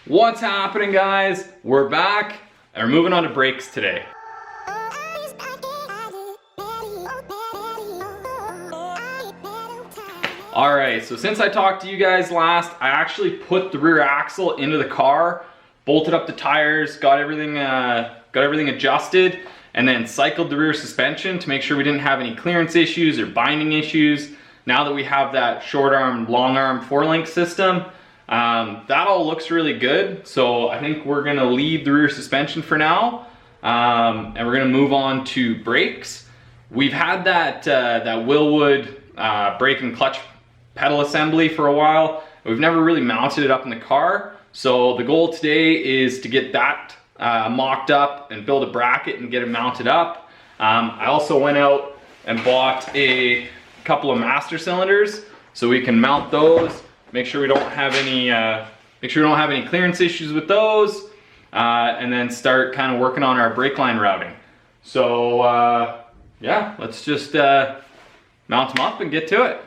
What's happening, guys? We're back and we're moving on to brakes today. Alright, so since I talked to you guys last, I actually put the rear axle into the car, bolted up the tires, got everything adjusted, and then cycled the rear suspension to make sure we didn't have any clearance issues or binding issues. Now that we have that short arm, long arm 4-link system, that all looks really good. So I think we're gonna leave the rear suspension for now, and we're gonna move on to brakes. We've had that Willwood brake and clutch pedal assembly for a while. We've never really mounted it up in the car. So the goal today is to get that mocked up and build a bracket and get it mounted up. I also went out and bought a couple of master cylinders so we can mount those, make sure we don't have any clearance issues with those, and then start kind of working on our brake line routing. So yeah, let's just mount them up and get to it.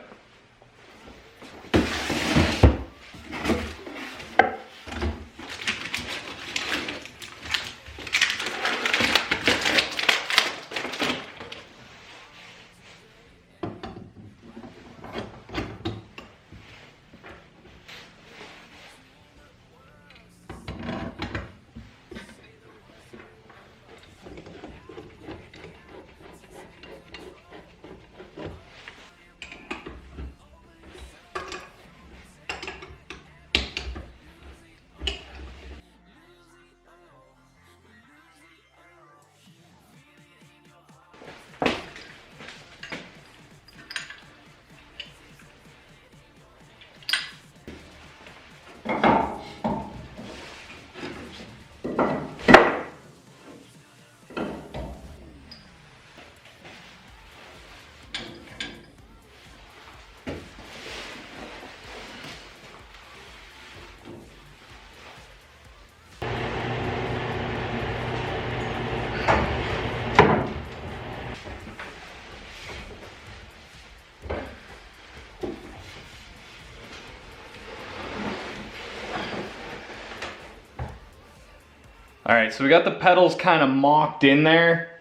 All right, so we got the pedals kind of mocked in there,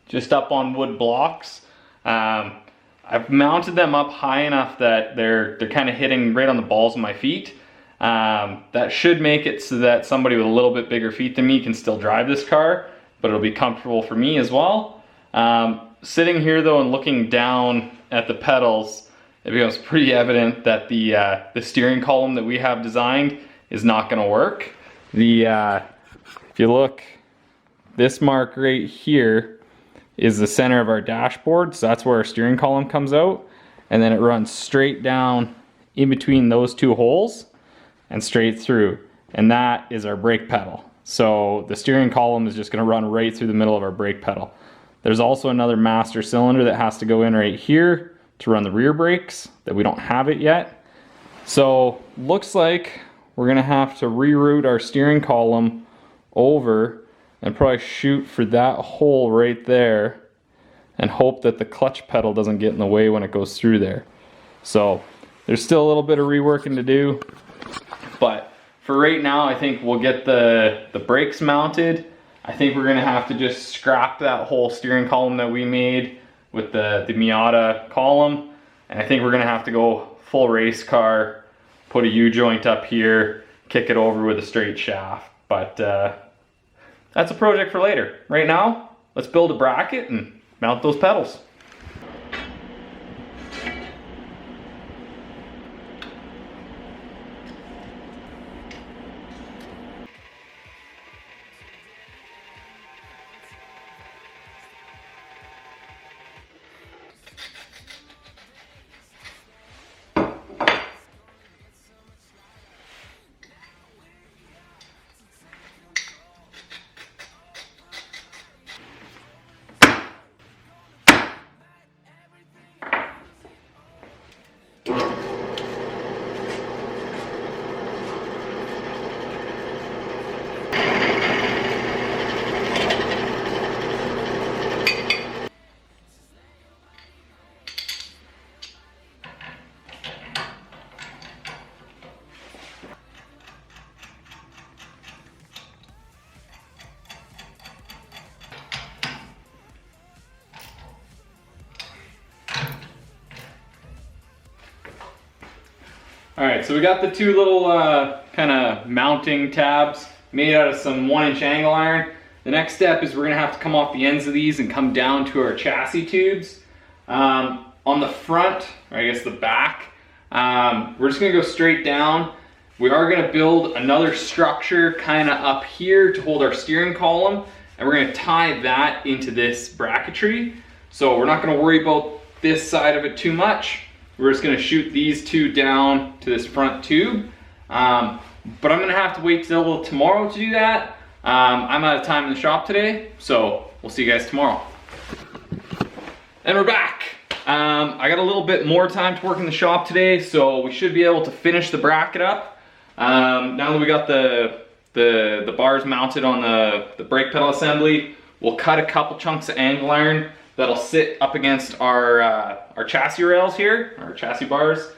just up on wood blocks. I've mounted them up high enough that they're kind of hitting right on the balls of my feet. That should make it so that somebody with a little bit bigger feet than me can still drive this car, but it'll be comfortable for me as well. Sitting here though and looking down at the pedals, it becomes pretty evident that the steering column that we have designed is not going to work. If you look, this mark right here is the center of our dashboard, so that's where our steering column comes out, and then it runs straight down in between those two holes and straight through, and that is our brake pedal. So the steering column is just going to run right through the middle of our brake pedal. There's also another master cylinder that has to go in right here to run the rear brakes that we don't have it yet. So looks like we're going to have to reroute our steering column over and probably shoot for that hole right there and hope that the clutch pedal doesn't get in the way when it goes through there. So there's still a little bit of reworking to do, but for right now I think we'll get the brakes mounted. I think we're gonna have to just scrap that whole steering column that we made with the Miata column, and I think we're gonna have to go full race car, put a U-joint up here, kick it over with a straight shaft. But that's a project for later. Right now, let's build a bracket and mount those pedals. All right, so we got the two little kind of mounting tabs made out of some 1-inch angle iron. The next step is we're gonna have to come off the ends of these and come down to our chassis tubes. On the front, or I guess the back, we're just gonna go straight down. We are gonna build another structure kind of up here to hold our steering column, and we're gonna tie that into this bracketry. So we're not gonna worry about this side of it too much. We're just gonna shoot these two down to this front tube. But I'm gonna have to wait till tomorrow to do that. I'm out of time in the shop today, so we'll see you guys tomorrow. And we're back. I got a little bit more time to work in the shop today, so we should be able to finish the bracket up. Now that we got the bars mounted on the brake pedal assembly, we'll cut a couple chunks of angle iron that'll sit up against our chassis rails here, our chassis bars.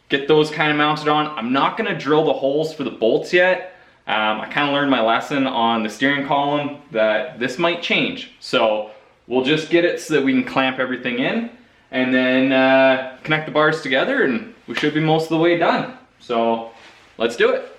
Get those kind of mounted on. I'm not gonna drill the holes for the bolts yet. I kind of learned my lesson on the steering column that this might change. So we'll just get it so that we can clamp everything in and then connect the bars together, and we should be most of the way done. So let's do it.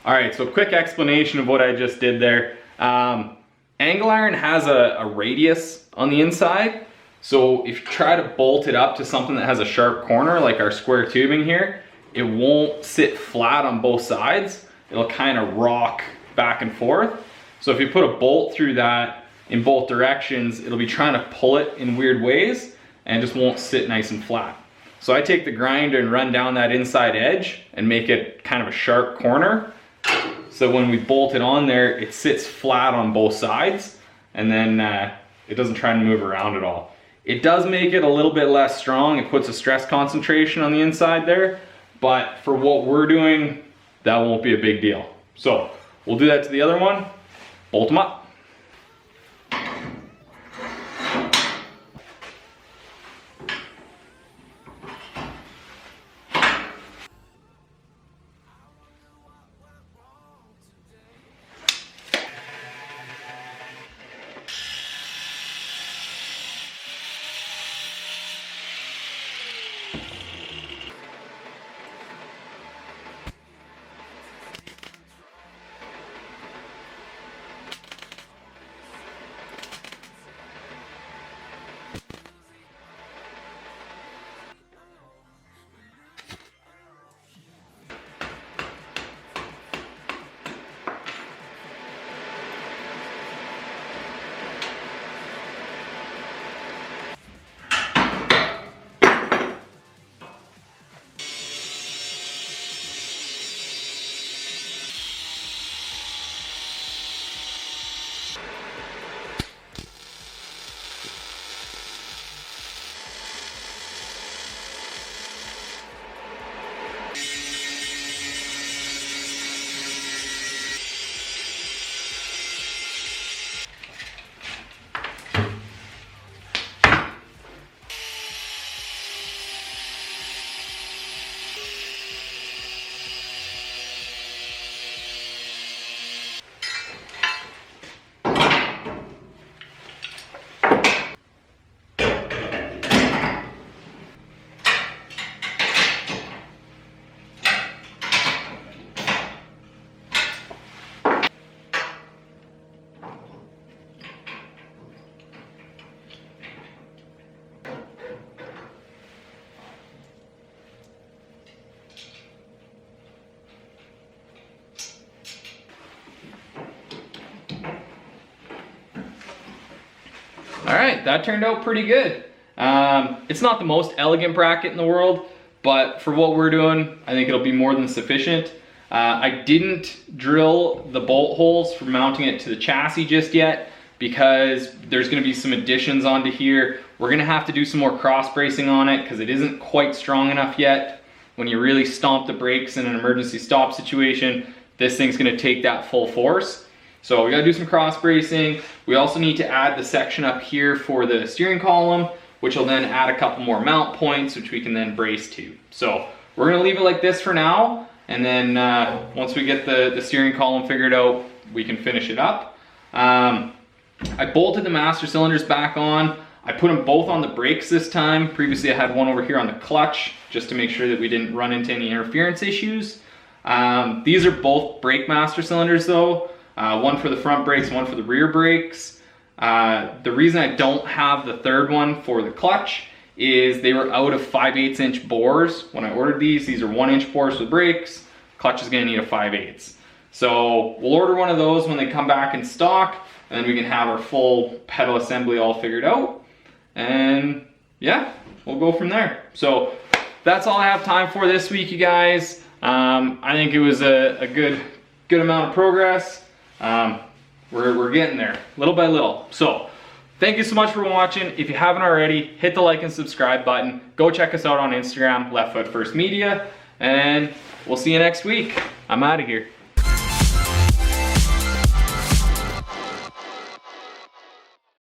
All right, so quick explanation of what I just did there. Angle iron has a radius on the inside. So if you try to bolt it up to something that has a sharp corner, like our square tubing here, it won't sit flat on both sides. It'll kind of rock back and forth. So if you put a bolt through that in both directions, it'll be trying to pull it in weird ways and it just won't sit nice and flat. So I take the grinder and run down that inside edge and make it kind of a sharp corner. So when we bolt it on there, it sits flat on both sides, and then it doesn't try and move around at all. It does make it a little bit less strong. It puts a stress concentration on the inside there, but for what we're doing, that won't be a big deal. So we'll do that to the other one, bolt them up. All right, that turned out pretty good. It's not the most elegant bracket in the world, but for what we're doing, I think it'll be more than sufficient. I didn't drill the bolt holes for mounting it to the chassis just yet because there's going to be some additions onto here. We're going to have to do some more cross bracing on it because it isn't quite strong enough yet. When you really stomp the brakes in an emergency stop situation, this thing's going to take that full force. So we got to do some cross bracing. We also need to add the section up here for the steering column, which will then add a couple more mount points, which we can then brace to. So we're going to leave it like this for now. And then once we get the steering column figured out, we can finish it up. I bolted the master cylinders back on. I put them both on the brakes this time. Previously I had one over here on the clutch just to make sure that we didn't run into any interference issues. These are both brake master cylinders though. One for the front brakes, one for the rear brakes. The reason I don't have the third one for the clutch is they were out of 5/8 inch bores. When I ordered these are 1 inch bores for the brakes. Clutch is gonna need a 5/8. So we'll order one of those when they come back in stock, and then we can have our full pedal assembly all figured out. And yeah, we'll go from there. So that's all I have time for this week, you guys. I think it was a good amount of progress. We're getting there, little by little. So thank you so much for watching. If you haven't already, hit the like and subscribe button. Go check us out on Instagram, Left Foot First Media, and we'll see you next week. I'm out of here.